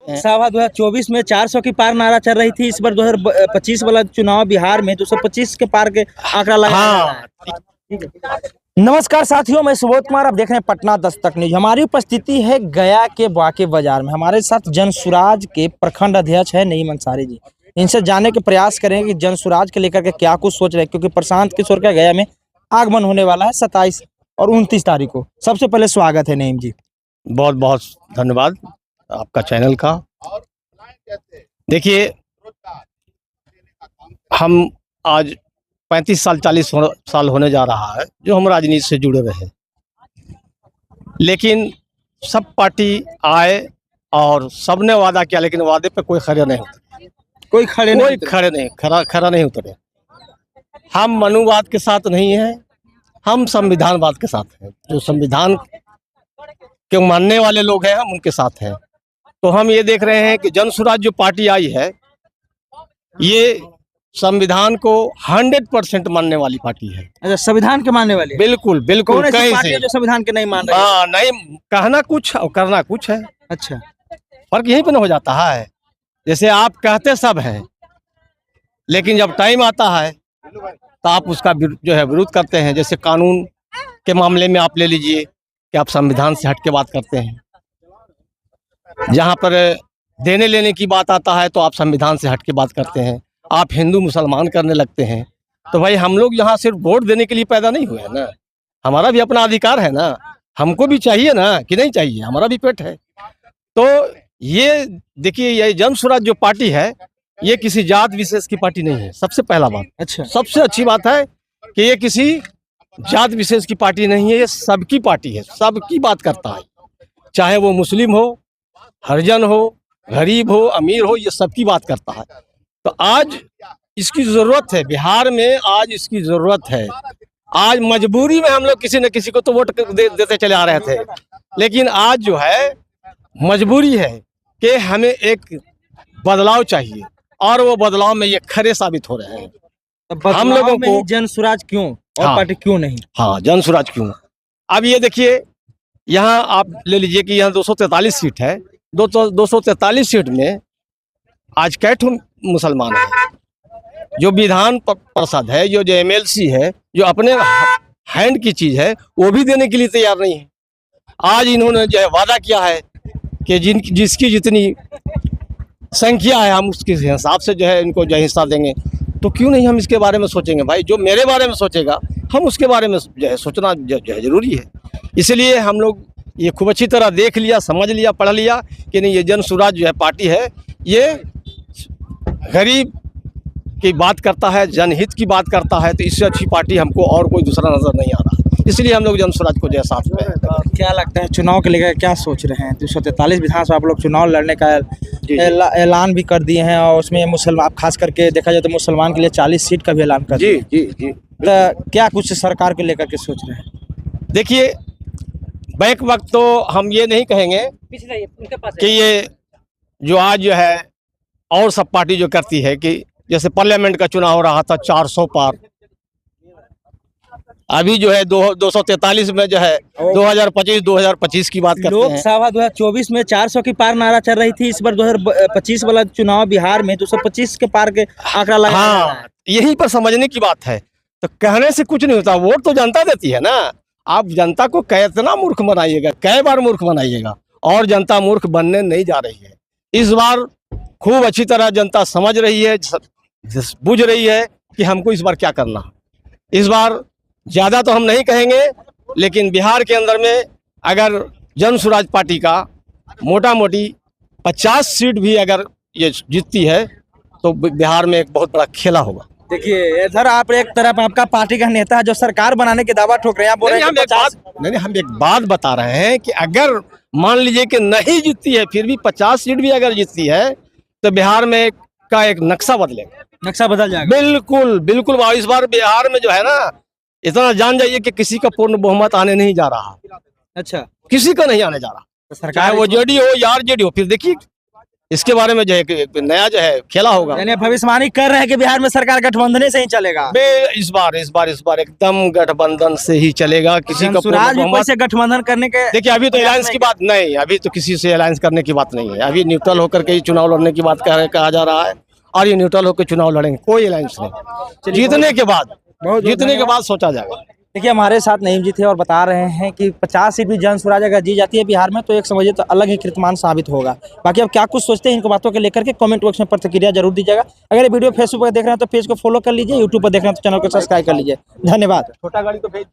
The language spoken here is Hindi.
लोकसभा 2024 में 400 की पार नारा चल रही थी। इस बार 2025 वाला चुनाव बिहार में 225 के पार के आंकड़ा लगाया जा रहा है। नमस्कार साथियों, मैं सुबोध कुमार, आप देख रहे हैं पटना दस्तक न्यूज। हमारी उपस्थिति है गया के बाके बाजार में। हमारे साथ जनसुराज के प्रखंड अध्यक्ष है नईम अंसारी जी। इनसे जानने के प्रयास करेंगे कि जनसुराज के लेकर के क्या कुछ सोच रहे हैं, क्योंकि प्रशांत किशोर का गया में आगमन होने वाला है 27 और 29 तारीख को। सबसे पहले स्वागत है नईम जी। बहुत बहुत धन्यवाद आपका चैनल का। देखिए, हम आज 35 साल 40 साल होने जा रहा है जो हम राजनीति से जुड़े रहे, लेकिन सब पार्टी आए और सबने वादा किया, लेकिन वादे पे कोई खड़े नहीं उतरे। कोई खड़ा नहीं उतरे। हम मनुवाद के साथ नहीं हैं, हम संविधानवाद के साथ हैं। जो संविधान के मानने वाले लोग हैं, हम उनके साथ हैं। तो हम ये देख रहे हैं कि जनसुराज जो पार्टी आई है, ये संविधान को 100% मानने वाली पार्टी है। अच्छा, संविधान के मानने वाले? बिल्कुल बिल्कुल। कहीं से जो संविधान के नहीं मान रहे? हाँ, नहीं, कहना कुछ और करना कुछ है। अच्छा, फर्क यहीं पे न हो जाता है। जैसे आप कहते सब हैं, लेकिन जब टाइम आता है तो आप उसका जो है विरोध करते हैं। जैसे कानून के मामले में आप ले लीजिए कि आप संविधान से हट के बात करते हैं। जहाँ पर देने लेने की बात आता है तो आप संविधान से हट के बात करते हैं। आप हिंदू मुसलमान करने लगते हैं। तो भाई, हम लोग यहाँ सिर्फ वोट देने के लिए पैदा नहीं हुए हैं ना, हमारा भी अपना अधिकार है ना, हमको भी चाहिए ना, कि नहीं चाहिए, हमारा भी पेट है। तो ये देखिए, ये जनसुराज जो पार्टी है, ये किसी जात विशेष की पार्टी नहीं है। सबसे पहला बात। अच्छा, सबसे अच्छी बात है कि ये किसी जात विशेष की पार्टी नहीं है, ये सबकी पार्टी है, सबकी बात करता है। चाहे वो मुस्लिम हो, हरिजन हो, गरीब हो, अमीर हो, ये सबकी बात करता है। तो आज इसकी जरूरत है, बिहार में आज इसकी जरूरत है। आज मजबूरी में हम लोग किसी न किसी को तो वोट देते चले आ रहे थे, लेकिन आज जो है मजबूरी है कि हमें एक बदलाव चाहिए, और वो बदलाव में ये खरे साबित हो रहे हैं। तो हम लोगों को जनसुराज क्यों और हाँ, पार्टी क्यों नहीं? हाँ, जनसुराज क्यों। अब ये देखिए, यहाँ आप ले लीजिए कि यहाँ 243 सीट है। 243 सीट में आज कैठो मुसलमान है। जो विधान परिषद है, जो MLC है, जो अपने हैंड की चीज है, वो भी देने के लिए तैयार नहीं है। आज इन्होंने जो है वादा किया है कि जिसकी जितनी संख्या है, हम उसके हिसाब से जो है इनको जो हिस्सा देंगे। तो क्यों नहीं हम इसके बारे में सोचेंगे? भाई, जो मेरे बारे में सोचेगा, हम उसके बारे में जो है सोचना जो है जरूरी है। इसलिए हम लोग ये खूब अच्छी तरह देख लिया, समझ लिया, पढ़ लिया कि नहीं, ये जनसुराज जो है पार्टी है, ये गरीब की बात करता है, जनहित की बात करता है। तो इससे अच्छी पार्टी हमको और कोई दूसरा नजर नहीं आ रहा। इसलिए हम लोग जनसुराज को जो है साथ में। क्या लगता है, चुनाव के लेकर क्या सोच रहे हैं? 243 विधानसभा आप लोग चुनाव लड़ने का ऐलान भी कर दिए हैं, और उसमें मुसलमान, खास करके देखा जाए तो मुसलमान के लिए 40 सीट का भी ऐलान कर दिया। जी। तो क्या कुछ सरकार को लेकर के सोच रहे हैं? देखिए, बैक वक्त तो हम ये नहीं कहेंगे कि ये जो आज जो है और सब पार्टी जो करती है, कि जैसे पार्लियामेंट का चुनाव हो रहा था 400 पार, अभी जो है 243 में जो है 2025 की बात करते हैं। लोकसभा 2024 में 400 की पार नारा चल रही थी। इस बार 2025 वाला चुनाव बिहार में 225 के पार के आंकड़ा लगाया जा रहा है। यहीं पर समझने की बात है। तो कहने से कुछ नहीं होता, वोट तो जनता देती है ना। आप जनता को कितना मूर्ख बनाइएगा, कई बार मूर्ख बनाइएगा, और जनता मूर्ख बनने नहीं जा रही है। इस बार खूब अच्छी तरह जनता समझ रही है, बुझ रही है कि हमको इस बार क्या करना। इस बार ज़्यादा तो हम नहीं कहेंगे, लेकिन बिहार के अंदर में अगर जनसुराज पार्टी का मोटा मोटी 50 सीट भी अगर ये जीतती है, तो बिहार में एक बहुत बड़ा खेला होगा। देखिए, इधर आप एक तरफ आपका पार्टी का नेता है जो सरकार बनाने के दावा ठोक रहे हैं। बोल रहे हैं हम एक बात बता रहे हैं कि अगर मान लीजिए कि नहीं जीतती है, फिर भी 50 सीट भी अगर जीतती है, तो बिहार में का एक नक्शा बदलेगा। नक्शा बदल जाएगा। बिल्कुल बिल्कुल। इस बार बिहार में जो है ना, इतना जान जाइए कि किसी का पूर्ण बहुमत आने नहीं जा रहा। अच्छा, किसी का नहीं आने जा रहा। तो सरकार चाहे वो JD हो या RJD हो। फिर देखिए, इसके बारे में जो है एक नया जो है खेला होगा। यानी भविष्यवाणी कर रहे हैं कि बिहार में सरकार गठबंधन से ही चलेगा। इस बार एकदम गठबंधन से ही चलेगा। किसी का स्वराज भी कोई से गठबंधन करने के देखिए, अभी तो अलायंस की बात नहीं, अभी तो किसी से अलायंस करने की बात नहीं है। अभी न्यूट्रल होकर के ही चुनाव लड़ने की बात कहा जा रहा है और ये न्यूट्रल होकर चुनाव लड़ेंगे, कोई अलायंस नहीं। जीतने के बाद सोचा जाएगा। देखिए, हमारे साथ नईम जी थे और बता रहे हैं कि 50 सीट भी जन स्वराज अगर जी जाती है बिहार में तो एक समझिए तो अलग ही कीर्तिमान साबित होगा। बाकी अब क्या कुछ सोचते हैं इनको बातों के लेकर के कमेंट बॉक्स में प्रतिक्रिया जरूर दीजिएगा। अगर ये वीडियो फेसबुक पर देख रहे हैं तो पेज को फॉलो कर लीजिए, यूट्यूब पर देख रहे हैं तो चैनल को सब्सक्राइब कर लीजिए। धन्यवाद। छोटा गाड़ी तो भेज